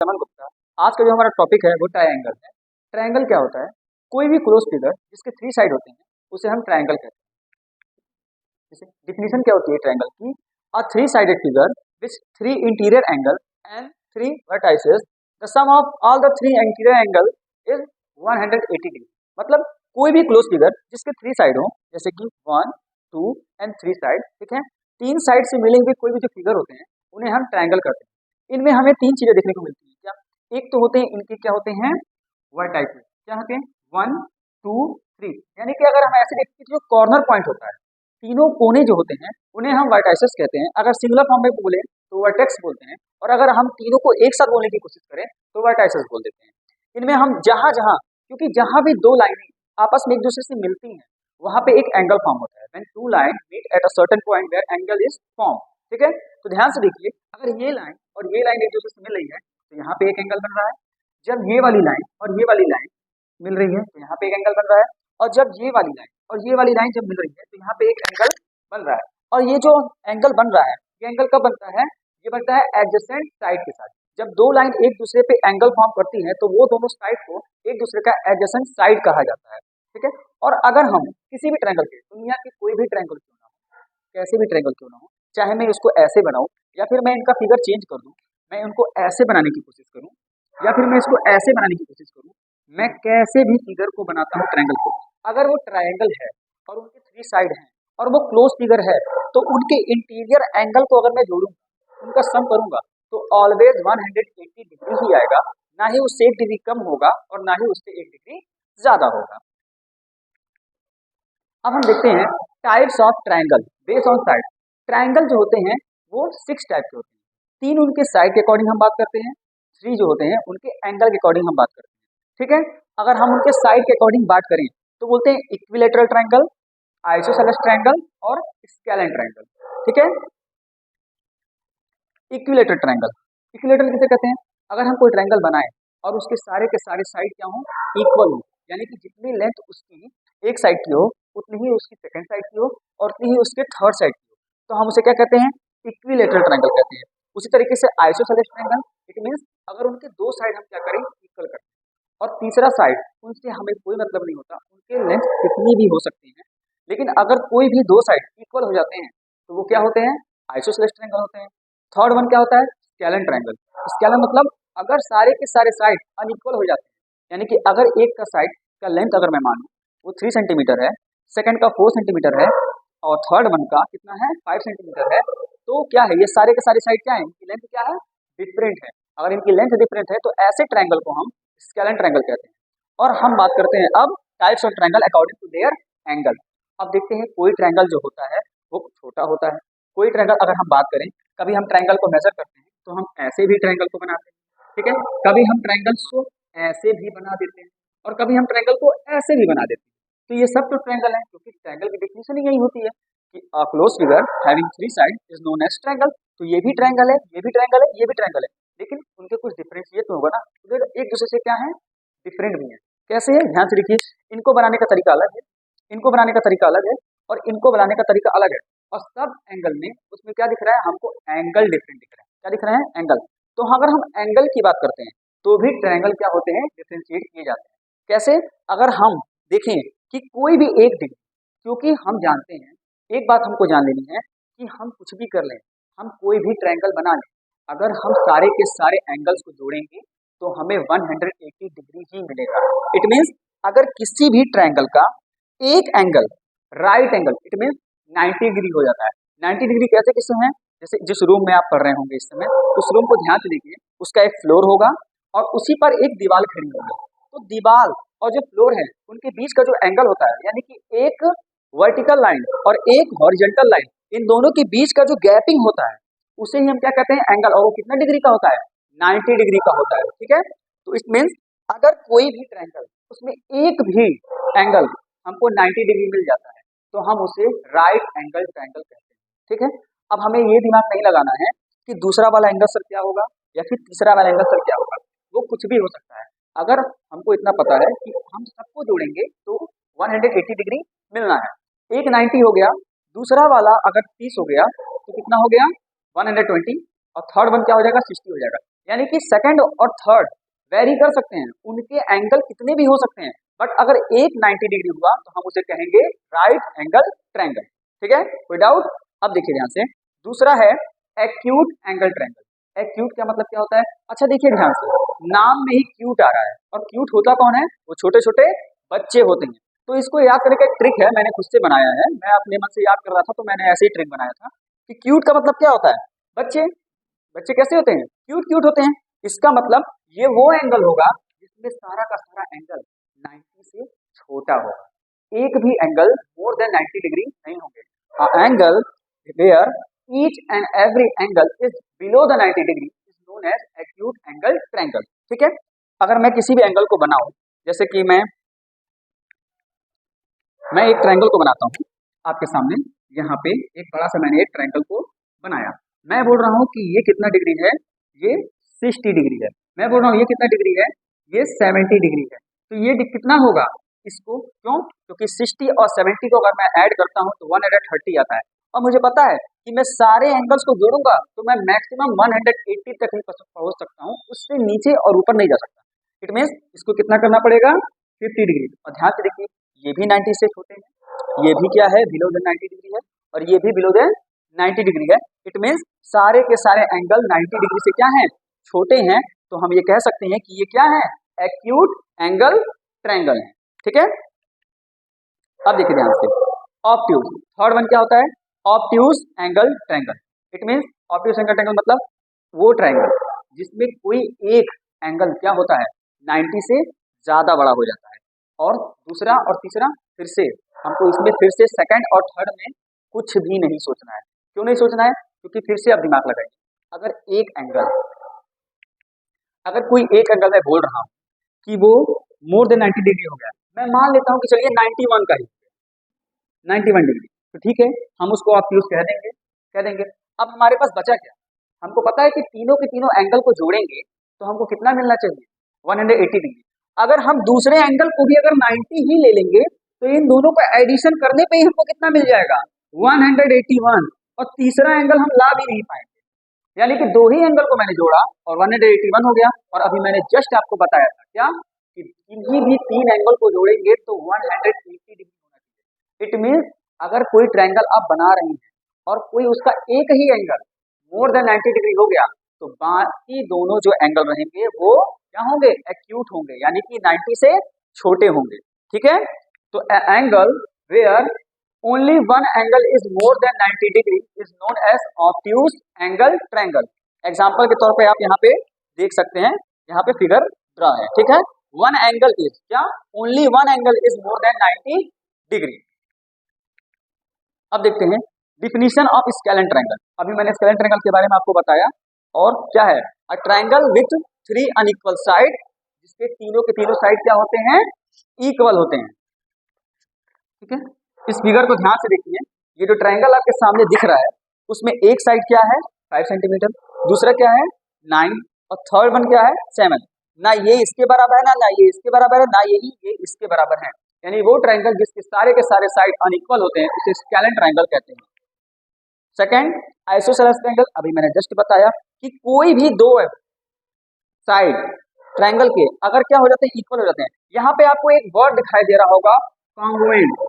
समन गुप्ता। आज का जो हमारा टॉपिक है वो ट्रायंगल है। ट्रायंगल क्या होता है? कोई भी क्लोज फिगर जिसके थ्री साइड होते हैं उसे हम ट्रायंगल कहते हैं। जैसे डिफिनेशन क्या होती है ट्रायंगल की? A three sided figure with three interior angle and three vertices, the sum of all the three interior angle is 180 degree. मतलब कोई भी क्लोज फिगर जिसके थ्री साइड हो, जैसे कि 1, 2 एंड 3 साइड, ठीक है, तीन साइड से मिले हुए कोई भी जो फिगर होते हैं उन्हें हम ट्रायंगल करते हैं। इनमें हमें तीन चीजें देखने को मिलती है। क्या? एक तो होते हैं इनके क्या होते हैं? वर्टाइसेस। क्या होते हैं? 1, 2, 3। यानी कि अगर हम ऐसे देखते हैं जो कॉर्नर पॉइंट होता है, तीनों कोने जो होते हैं उन्हें हम वर्टाइसेस कहते हैं। अगर सिंगुलर फॉर्म में बोले तो वर्टेक्स बोलते हैं, और अगर हम तीनों को एक साथ बोलने की कोशिश करें तो वर्टाइसेस बोल देते हैं। इनमें हम जहां जहां, क्योंकि जहां भी दो लाइनें आपस में एक दूसरे से मिलती हैं वहां पे एक एंगल फॉर्म होता है। When two line meet at a certain point where angle is form, ठीक है। तो ध्यान से देखिए, अगर ये लाइन और ये लाइन एक दूसरे से मिल रही है तो यहाँ पे एक एंगल बन रहा है। जब ये वाली लाइन और ये वाली लाइन मिल रही है तो यहाँ पे एक एंगल बन रहा है। और जब ये वाली लाइन और ये वाली लाइन जब मिल रही है तो यहाँ पे एक एंगल बन रहा है। और ये जो एंगल बन रहा है, ये एंगल कब बनता है? ये बनता है एडजेसेंट साइड के साथ। जब दो लाइन एक दूसरे पे एंगल फॉर्म करती है तो वो दोनों साइड को एक दूसरे का एडजेसेंट साइड कहा जाता है, ठीक है। और अगर हम किसी भी ट्रायंगल के, दुनिया के कोई भी ट्रायंगल क्यों ना हो, कैसे भी ट्रायंगल क्यों ना हो, चाहे मैं इसको ऐसे बनाऊं या फिर मैं इनका फिगर चेंज कर दूं, मैं इनको ऐसे बनाने की कोशिश करूं या फिर मैं इसको ऐसे बनाने की कोशिश करूं, मैं कैसे भी फिगर को बनाता हूं ट्रायंगल को, अगर वो ट्रायंगल है और उनके थ्री साइड हैं और वो क्लोज फिगर है, तो उनके इंटीरियर एंगल को अगर मैं जोड़ूंगा, उनका सम करूंगा, तो ऑलवेज 180 डिग्री ही आएगा। ना ही उससे एक डिग्री कम होगा और ना ही उससे एक डिग्री ज्यादा होगा। अब हम देखते हैं types of triangle based on side. Triangle जो होते हैं वो 6 टाइप के होते हैं। 3 उनके साइड के अकॉर्डिंग हम बात करते हैं, 3 जो होते हैं उनके एंगल के अकॉर्डिंग हम बात करते हैं, ठीक है। अगर हम उनके साइड के अकॉर्डिंग बात करें तो बोलते हैं इक्विलेटरल ट्रायंगल, आइसोसेलेस ट्रायंगल और स्केलेन ट्रायंगल, ठीक है। इक्विलेटरल ट्रायंगल, इक्विलेटरल किसे कहते हैं? अगर हम कोई ट्रायंगल बनाएं और उसके सारे के सारे साइड क्या हो? इक्वल हो, यानी कि जितनी लेंथ उसकी एक साइड की हो उतनी ही उसकी सेकंड साइड की हो और उतनी ही उसके थर्ड साइड की हो, तो हम उसे क्या कहते हैं? इक्विलेटरल ट्रायंगल कहते हैं। उसी तरीके से आइसोसेलेस ट्रायंगल, इट मींस अगर उनके दो साइड हम क्या करें? इक्वल करें, और तीसरा साइड उनसे हमें कोई मतलब नहीं होता, उनके लेंथ कितनी भी हो सकती है, लेकिन अगर कोई भी दो साइड इक्वल हो जाते हैं तो वो क्या होते हैं? आइसोसेलेस ट्रायंगल होते हैं। थर्ड वन क्या होता है? Scalene triangle. स्केलेन मतलब अगर सारे के सारे साइड अनइक्वल हो जाते हैं, यानी कि अगर एक का साइड का लेंथ अगर मैं मानूं वो 3 सेंटीमीटर है, सेकंड का 4 सेंटीमीटर है और थर्ड वन का कितना है? 5 सेंटीमीटर है, तो क्या है? ये सारे के सारे साइड क्या है? इनकी लेंथ क्या है? डिफरेंट है। अगर इनकी लेंथ डिफरेंट है तो ऐसे ट्रायंगल को हम स्केलेन ट्रायंगल कहते हैं। और हम बात करते हैं अब types of triangle according to their angle. अब देखते हैं कोई ट्रायंगल जो होता है वो छोटा होता है, कोई ट्रायंगल अगर हम बात करें, कभी हम ट्रायंगल को मेजर करते हैं तो हम ऐसे भी ट्रायंगल को बनाते हैं, ठीक है। कभी हम ट्रायंगल्स को ऐसे भी बना देते हैं और कभी हम ट्रायंगल को ऐसे भी बना देते हैं। तो ये सब तो ट्रायंगल है, क्योंकि ट्रायंगल की डेफिनेशन ही यही होती है कि a close figure having three side is known as triangle. तो ये भी ट्रायंगल है, ये भी ट्रायंगल है, ये भी ट्रायंगल है, लेकिन उनके कुछ डिफरेंशिएट होगा ना, तो एक दूसरे से क्या है? डिफरेंट भी है। कैसे है? ध्यान से देखिए, इनको बनाने का तरीका अलग है, इनको बनाने का तरीका अलग है और इनको बनाने का तरीका अलग है, और सब एंगल में उसमें क्या दिख रहा है? हमको एंगल डिफरेंट दिख रहा है। क्या दिख रहा है? एंगल। तो अगर हम एंगल की बात करते हैं तो भी ट्रायंगल क्या होते हैं? डिफरेंशिएट किए जाते हैं। कैसे? अगर हम देखें कि कोई भी एक डिग्री, क्योंकि हम जानते हैं, एक बात हमको जान लेनी है कि हम कुछ भी कर लें, हम कोई भी ट्रायंगल बना लें, अगर हम सारे के सारे एंगल्स को जोड़ेंगे तो हमें 180 डिग्री ही मिलेगा। इट मीन्स अगर किसी भी ट्रायंगल का एक angle right angle, it means 90 degree हो जाता है। 90 डिग्री कैसे किससे है? जैसे जिस रूम में आप पढ़ रहे होंगे इस समय, उस रूम को ध्यान से देखिए, उसका एक फ्लोर होगा और उसी पर एक दीवार खड़ी होगी। तो दीवार और जो फ्लोर है उनके बीच का जो एंगल होता है, यानी कि एक वर्टिकल लाइन और एक हॉरिजॉन्टल लाइन, इन दोनों के बीच का जो गैपिंग होता है उसे ही हम क्या कहते हैं? एंगल। और वो कितना डिग्री का होता है? 90 डिग्री का होता है, ठीक है। तो इट मीन्स अगर कोई भी ट्रायंगल उसमें एक भी एंगल हमको 90 डिग्री मिल जाता है तो हम उसे राइट एंगल ट्रायंगल कहते हैं, ठीक है। अब हमें ये दिमाग नहीं लगाना है कि दूसरा वाला एंगल सर क्या होगा या फिर तीसरा वाला एंगल सर क्या होगा, वो कुछ भी हो सकता है। अगर हमको इतना पता है कि हम सबको जोड़ेंगे तो 180 डिग्री मिलना है। एक 90 हो गया, दूसरा वाला अगर 30 हो गया तो कितना हो गया? 120, और थर्ड वन क्या हो जाएगा? 60 हो जाएगा। यानी कि सेकंड और थर्ड वेरी कर सकते हैं, उनके एंगल कितने भी हो सकते हैं, बट अगर एक 90 डिग्री हुआ तो हम उसे कहेंगे राइट एंगल ट्रायंगल। ठीक है, कोई डाउट? अब देखिए ध्यान से, दूसरा है एक्यूट एंगल ट्रायंगल। एक्यूट क्या मतलब क्या होता है? अच्छा देखिए ध्यान से, नाम में ही क्यूट आ रहा है, और क्यूट होता कौन है? वो छोटे छोटे बच्चे होते हैं। तो इसको याद करने का एक ट्रिक है, मैंने खुद से बनाया है, मैं अपने मन से याद कर रहा था तो मैंने ऐसे ही ट्रिक बनाया था कि क्यूट का मतलब क्या होता है? बच्चे। बच्चे कैसे होते हैं? क्यूट क्यूट होते हैं। इसका मतलब ये वो एंगल होगा जिसमें सारा का सारा एंगल 90 से छोटा होगा। एक भी एंगल मोर देन 90 डिग्री नहीं होंगे। Angle where each and every angle is below the 90 degree is known as acute angle triangle. ठीक है, अगर मैं किसी भी एंगल को बनाऊं, जैसे कि मैं एक ट्रायंगल को बनाता हूं आपके सामने, यहाँ पे एक बड़ा सा मैंने एक ट्रायंगल को बनाया। मैं बोल रहा हूँ कि ये कितना डिग्री है? ये 60 डिग्री है। मैं बोल रहा हूँ ये कितना डिग्री है? ये 70 डिग्री है। तो ये कितना होगा इसको? क्यों? क्योंकि 60 और 70 को अगर मैं ऐड करता हूँ तो 130 आता है, और मुझे पता है कि मैं सारे एंगल्स को जोड़ूंगा तो मैं मैक्सिमम 180 तक ही पहुंच सकता हूँ, उससे नीचे और ऊपर नहीं जा सकता। इट मीन्स इसको कितना करना पड़ेगा? 50 डिग्री। और ध्यान से देखिए, ये भी 90 से छोटे हैं, ये भी क्या है? बिलो देन 90 डिग्री है, और ये भी बिलो देन 90 डिग्री है। इट मीन्स सारे के सारे एंगल 90 डिग्री से क्या है? छोटे हैं। तो हम ये कह सकते हैं कि ये क्या है? एक्यूट एंगल ट्रायंगल है। ठीक है, अब देखिए ध्यान से, ऑब्ट्यूज। थर्ड वन क्या होता है? Obtuse angle triangle. It means obtuse angle triangle मतलब वो ट्रायंगल जिसमें कोई एक एंगल क्या होता है? 90 से ज्यादा बड़ा हो जाता है। और दूसरा और तीसरा, फिर से हमको इसमें फिर से सेकंड और थर्ड में कुछ भी नहीं सोचना है। क्यों नहीं सोचना है? क्योंकि फिर से आप दिमाग लगाइए, अगर कोई एक एंगल मैं बोल रहा हूँ कि वो मोर देन 90 डिग्री हो गया, मैं मान लेता हूँ कि चलिए 91 का ही 91 डिग्री, तो ठीक है, हम उसको ऑब्ट्यूज कह देंगे। अब हमारे पास बचा क्या? हमको पता है कि तीनों के तीनों एंगल को जोड़ेंगे तो हमको कितना मिलना चाहिए? 180 डिग्री। अगर हम दूसरे एंगल को भी अगर 90 ही ले लेंगे तो इन दोनों को एडिशन करने पे ही हमको कितना मिल जाएगा? 181। और तीसरा एंगल हम ला भी नहीं पाएंगे। यानी कि दो ही एंगल को मैंने जोड़ा और 181 हो गया। और अभी मैंने जस्ट आपको बताया था क्या कि किन्हीं भी तीन एंगल को जोड़ेंगे तो 180 डिग्री होना चाहिए। इट मीन्स अगर कोई ट्रायंगल आप बना रहे हैं और कोई उसका एक ही एंगल मोर देन 90 डिग्री हो गया तो बाकी दोनों जो एंगल रहेंगे वो क्या होंगे? एक्यूट होंगे, यानी कि 90 से छोटे होंगे। ठीक है, तो angle where only one angle is more than 90 degree is known as obtuse angle triangle. Example के तौर पे आप यहाँ पे देख सकते हैं, यहाँ पे फिगर ड्रा है। ठीक है, वन एंगल इज क्या? Only one angle is more than 90 degree. अब देखते हैं डिफिनीशन ऑफ स्केलेन ट्रायंगल। अभी मैंने स्केलेन ट्रायंगल के बारे में आपको बताया, और क्या है? A triangle with 3 unequal side, जिसके तीनों के तीनों साइड क्या होते हैं? इक्वल होते हैं। ठीक है, इस फिगर को ध्यान से देखिए, ये जो ट्रायंगल आपके सामने दिख रहा है उसमें एक साइड क्या है? 5 सेंटीमीटर, दूसरा क्या है? 9, और थर्ड वन क्या है? 7। ना ये इसके बराबर है, ना ये इसके बराबर है, ना यही ये इसके बराबर है। यानी वो ट्रायंगल जिसके सारे के सारे साइड अनइक्वल होते हैं उसे स्केलेन ट्रायंगल कहते हैं। Second, isosceles triangle. अभी मैंने जस्ट बताया कि कोई भी दो साइड ट्रायंगल के अगर क्या हो जाते हैं? इक्वल हो जाते हैं। यहाँ पे आपको एक वर्ड दिखाई दे रहा होगा, कॉन्ग्रुएंट।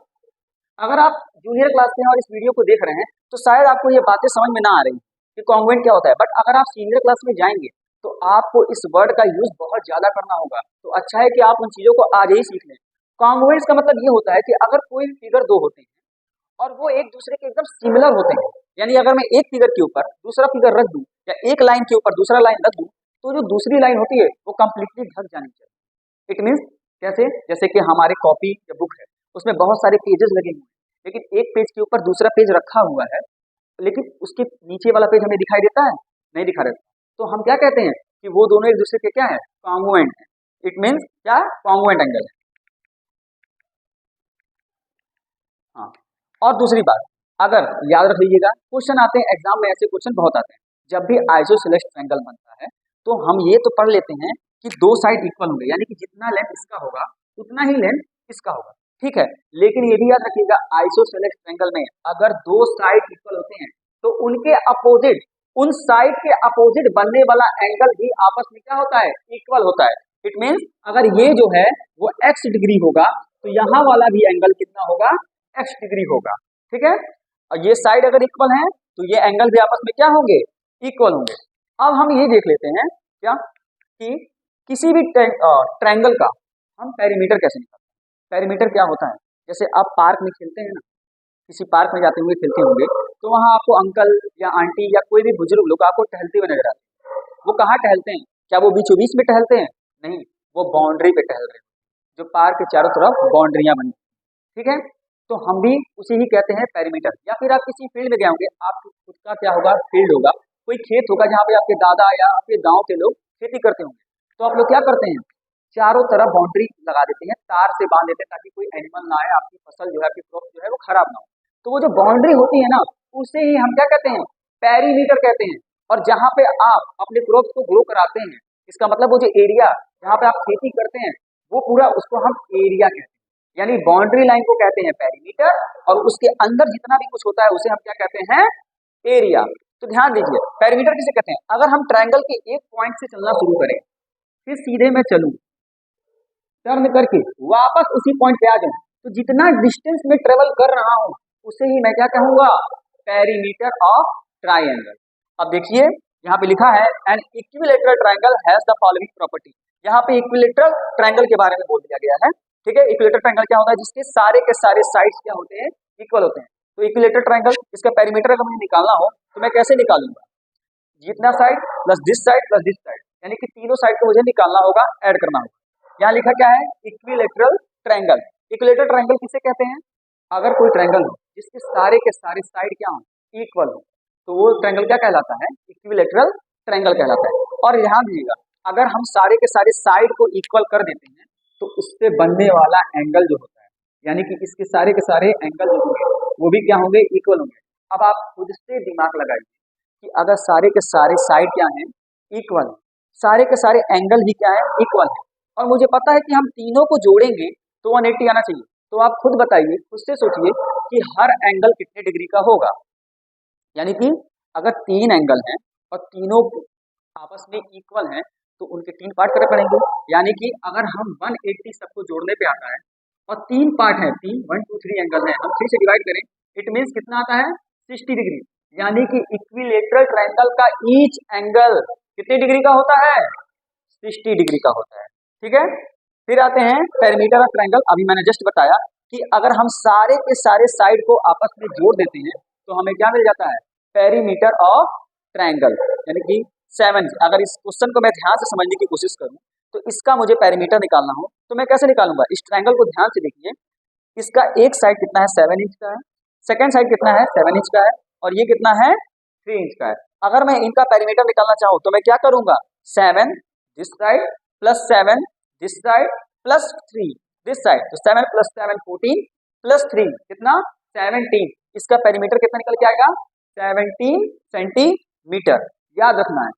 अगर आप जूनियर क्लास में और इस वीडियो को देख रहे हैं तो शायद आपको ये बातें समझ में ना आ रही कि कॉन्ग्रुएंट क्या होता है, बट अगर आप सीनियर क्लास में जाएंगे तो आपको इस वर्ड का यूज बहुत ज्यादा करना होगा। तो अच्छा है कि आप उन चीजों को आज ही सीख लें। कॉन्ग्रुएंट्स का मतलब ये होता है कि अगर कोई फिगर दो होते हैं और वो एक दूसरे के एकदम सिमिलर होते हैं, यानी अगर मैं एक फिगर के ऊपर दूसरा फिगर रख दूं या एक लाइन के ऊपर दूसरा लाइन रख दूं तो जो दूसरी लाइन होती है वो कंप्लीटली ढक जानी चाहिए। इट मीन्स कैसे? जैसे कि हमारे कॉपी या बुक है, उसमें बहुत सारे पेजेस लगे हुए हैं, लेकिन एक पेज के ऊपर दूसरा पेज रखा हुआ है, लेकिन उसके नीचे वाला पेज हमें दिखाई देता है? नहीं दिखा देता। तो हम क्या कहते हैं कि वो दोनों एक दूसरे के क्या है? कॉन्ग्रुएंट है। इट मीन्स क्या? कॉन्ग्रुएंट एंगल है। हाँ, और दूसरी बात, अगर याद रख लीजिएगा, क्वेश्चन आते हैं एग्जाम में, ऐसे क्वेश्चन बहुत आते हैं। जब भी आइसोसेलेस ट्रायंगल बनता है तो हम ये तो पढ़ लेते हैं कि दो साइड इक्वल होंगे, यानी कि जितना लेंथ इसका होगा उतना ही लेंथ इसका होगा। ठीक है, लेकिन ये भी याद रखिएगा, आइसोसेलेस ट्रायंगल में अगर दो साइड इक्वल होते हैं तो उनके अपोजिट उन साइड के अपोजिट बनने वाला एंगल भी आपस में क्या होता है, इक्वल होता है। इट मीन्स अगर ये जो है वो x डिग्री होगा तो यहाँ वाला भी एंगल कितना होगा, x डिग्री होगा। ठीक है, और ये साइड अगर इक्वल है तो ये एंगल भी आपस में क्या होंगे, इक्वल होंगे। अब हम ये देख लेते हैं क्या कि किसी भी ट्रायंगल का हम पेरीमीटर कैसे निकालते हैं। पेरीमीटर क्या होता है, जैसे आप पार्क में खेलते हैं ना, किसी पार्क में जाते हुए खेलते होंगे तो वहां आपको अंकल या आंटी या कोई भी बुजुर्ग लोग आपको टहलते हुए नजर आते हैं। वो कहाँ टहलते हैं, क्या वो बीचों बीच में टहलते हैं, नहीं, वो बाउंड्री पे टहल रहे हैं, जो पार्क के चारों तरफ बाउंड्रियां बनी। ठीक है, तो हम भी उसी ही कहते हैं पेरीमीटर। या फिर आप किसी फील्ड में गए होंगे, आपके खुद का क्या होगा, फील्ड होगा, कोई खेत होगा जहाँ पे आपके दादा या आपके गाँव के लोग खेती करते होंगे, तो आप लोग क्या करते हैं, चारों तरफ बाउंड्री लगा देते हैं, तार से बांध देते हैं ताकि कोई एनिमल ना आए, आपकी फसल जो है, आपकी क्रॉप जो है वो खराब ना हो। तो वो जो बाउंड्री होती है ना, उसे ही हम क्या कहते हैं, पेरीमीटर कहते हैं। और जहाँ पे आप अपने क्रॉप को ग्रो कराते हैं, इसका मतलब वो जो एरिया जहाँ पे आप खेती करते हैं वो पूरा, उसको हम एरिया कहते हैं। यानी बाउंड्री लाइन को कहते हैं पेरीमीटर, और उसके अंदर जितना भी कुछ होता है उसे हम क्या कहते हैं, एरिया। तो ध्यान दीजिए, पेरीमीटर किसे कहते हैं, अगर हम ट्रायंगल के एक पॉइंट से चलना शुरू करें, फिर सीधे मैं चलूं टर्न करके वापस उसी पॉइंट पे आ जाऊं, तो जितना डिस्टेंस में ट्रेवल कर रहा हूं उसे ही मैं क्या कहूंगा, पेरीमीटर ऑफ ट्रायंगल। अब देखिए यहाँ पे लिखा है an equilateral triangle has the following property. यहाँ पे इक्विलैटरल ट्रायंगल के बारे में बोल दिया गया है। ठीक है, इक्विलैटरल ट्रायंगल क्या होता है, जिसके सारे के सारे साइड्स क्या होते हैं, इक्वल होते हैं। तो इक्विलैटरल ट्रायंगल, इसका पेरीमीटर अगर मुझे निकालना हो तो मैं कैसे निकालूंगा, जितना साइड प्लस दिस साइड, यानी कि तीनों साइड को मुझे निकालना होगा, ऐड करना होगा। यहाँ लिखा क्या है, इक्विलैटरल ट्रायंगल। इक्विलैटरल ट्रायंगल किसे कहते हैं, अगर कोई ट्रायंगल हो जिसके सारे के सारे साइड क्या हो, इक्वल हो, तो वो ट्रायंगल क्या कहलाता है, इक्विलैटरल ट्रायंगल कहलाता है। और यहाँ दीजिएगा, अगर हम सारे के सारे साइड को इक्वल कर देते हैं तो उससे बनने वाला एंगल जो होता है, यानी कि इसके सारे के सारे एंगल जो होंगे वो भी क्या होंगे, इक्वल होंगे। अब आप खुद से दिमाग लगाइए कि अगर सारे के सारे साइड क्या हैं, इक्वल, सारे के सारे एंगल भी क्या है, इक्वल है, और मुझे पता है कि हम तीनों को जोड़ेंगे तो 180 आना चाहिए। तो आप खुद बताइए, खुद से सोचिए कि हर एंगल कितने डिग्री का होगा। यानी कि अगर 3 एंगल हैं और तीनों आपस में इक्वल हैं तो उनके 3 पार्ट करने पड़ेंगे। यानी कि अगर हम 180 सबको जोड़ने पे आता है और 3 पार्ट हैं, 3 1 2 3 एंगल हैं, हम 3 से डिवाइड करें, इट मीन्स कितना आता है, 60 डिग्री। यानी कि इक्विलैटरल ट्रायंगल का ईच एंगल कितने डिग्री का होता है, 60 डिग्री का होता है। ठीक है, फिर आते हैं पेरीमीटर ऑफ ट्रायंगल। अभी मैंने जस्ट बताया कि अगर हम सारे के सारे साइड को आपस में जोड़ देते हैं तो हमें क्या मिल जाता है, पेरीमीटर ऑफ ट्रायंगल। यानी कि 7, अगर इस क्वेश्चन को मैं ध्यान से समझने की कोशिश करूं तो इसका मुझे पेरीमीटर निकालना हो तो मैं कैसे निकालूंगा, इस ट्रायंगल को ध्यान से देखिए, इसका एक साइड कितना है, 7 इंच का है, सेकेंड साइड कितना है, 7 इंच का है, और ये कितना है, 3 इंच का है। अगर मैं इनका पेरीमीटर निकालना चाहूँ तो मैं क्या करूंगा, 7 this side plus 7 this side plus 3 this side, तो 7 प्लस 7 14 प्लस 3 कितना, 17। इसका पेरीमीटर कितना निकल के आएगा, 17 सेंटीमीटर। याद रखना है,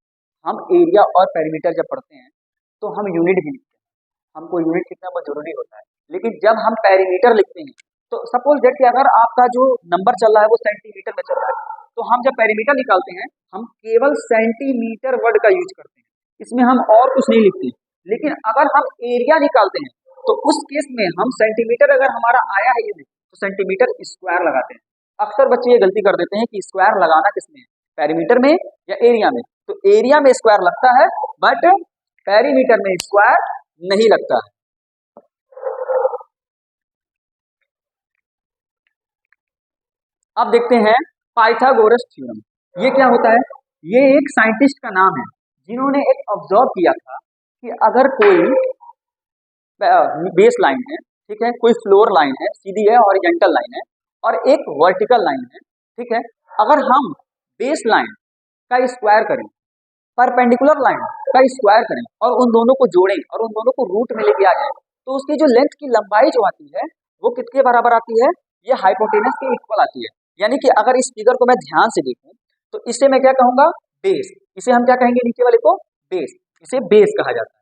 हम एरिया और पेरीमीटर जब पढ़ते हैं तो हम यूनिट भी लिखते हैं, हमको यूनिट कितना बहुत जरूरी होता है। लेकिन जब हम पेरीमीटर लिखते हैं तो सपोज दैट कि अगर आपका जो नंबर चल रहा है वो सेंटीमीटर में चल रहा है, तो हम जब पेरीमीटर निकालते हैं हम केवल सेंटीमीटर वर्ड का यूज करते हैं, इसमें हम और कुछ नहीं लिखते। लेकिन अगर हम एरिया निकालते हैं तो उस केस में हम सेंटीमीटर अगर हमारा आया है ये तो सेंटीमीटर स्क्वायर लगाते हैं। अक्सर बच्चे ये गलती कर देते हैं कि स्क्वायर लगाना किसमें है, पेरीमीटर में या एरिया में। तो एरिया में स्क्वायर लगता है बट पेरीमीटर में स्क्वायर नहीं लगता है। अब देखते हैं पाइथागोरस थ्योरम। ये क्या होता है, ये एक साइंटिस्ट का नाम है जिन्होंने एक ऑब्जर्व किया था कि अगर कोई बेस लाइन है, ठीक है, कोई फ्लोर लाइन है, सीधी है, हॉरिजॉन्टल लाइन है, और एक वर्टिकल लाइन है, ठीक है, अगर हम बेस लाइन का स्क्वायर करें, परपेंडिकुलर लाइन का स्क्वायर करें और उन दोनों को जोड़ें और उन दोनों को रूट में लेके आ जाए, तो उसकी जो लेंथ की लंबाई जो आती है वो किसके बराबर आती है, ये हाइपोटेनस के इक्वल आती है। यानी कि अगर इस फिगर को मैं ध्यान से देखूं तो इसे मैं क्या कहूंगा, बेस। इसे हम क्या कहेंगे, नीचे वाले को बेस, इसे बेस कहा जाता है।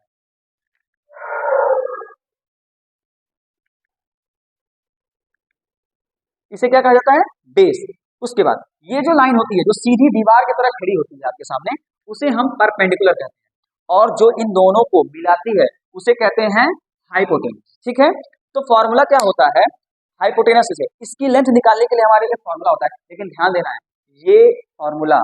इसे क्या कहा जाता है, बेस। उसके बाद ये जो लाइन होती है जो सीधी दीवार की तरह खड़ी होती है आपके सामने, उसे हम परपेंडिकुलर कहते हैं, और जो इन दोनों को मिलाती है उसे कहते हैं हाइपोटेनस। ठीक है, तो फॉर्मूला क्या होता है हाइपोटेनस से, इसकी लेंथ निकालने के लिए हमारे लिए फॉर्मूला होता है, लेकिन ध्यान देना है ये फॉर्मूला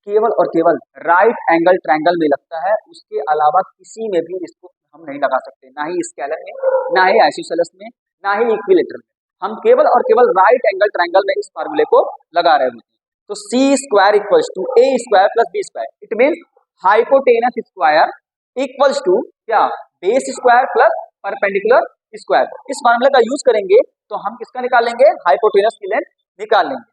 केवल और केवल राइट एंगल ट्रायंगल में लगता है, उसके अलावा किसी में भी इसको हम नहीं लगा सकते, ना ही स्केलर में, ना ही आइसोसेलेस में, ना ही इक्विलेटरल में। हम केवल और केवल राइट एंगल ट्रायंगल में इस फार्मूले को लगा रहे होते हैं। तो c square equals to a square plus b square, it mean hypotenuse square equals to क्या, base square plus perpendicular square. इस फार्मूले का यूज करेंगे तो हम किसका निकालेंगे, हाइपोटेनस की लेंथ निकाल लेंगे।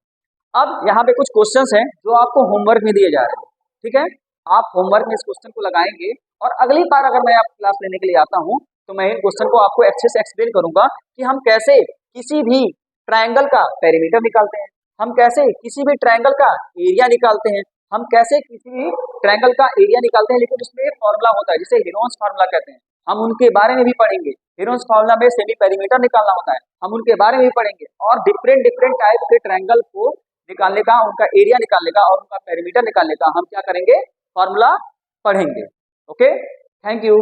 अब यहाँ पे कुछ क्वेश्चंस हैं जो आपको होमवर्क में दिए जा रहे हैं, ठीक है, आप होमवर्क में इस क्वेश्चन को लगाएंगे, और अगली बार अगर मैं आपकी क्लास लेने के लिए आता हूँ तो मैं इन क्वेश्चन को आपको अच्छे से एक्सप्लेन करूंगा कि हम कैसे किसी भी ट्रायंगल का पेरीमीटर निकालते हैं, हम कैसे किसी भी ट्रायंगल का एरिया निकालते हैं, हम कैसे किसी भी ट्रायंगल का एरिया निकालते हैं, लेकिन उसमें एक फॉर्मूला होता है जिसे हेरोन्स फार्मूला कहते हैं, हम उनके बारे में भी पढ़ेंगे। हेरोन्स फार्मूला में सेमी पेरीमीटर निकालना होता है, हम उनके बारे में भी पढ़ेंगे, और डिफरेंट डिफरेंट टाइप के ट्रायंगल को निकालने का, उनका एरिया निकालने का और उनका पेरीमीटर निकालने का हम क्या करेंगे, फॉर्मूला पढ़ेंगे। Okay, thank you.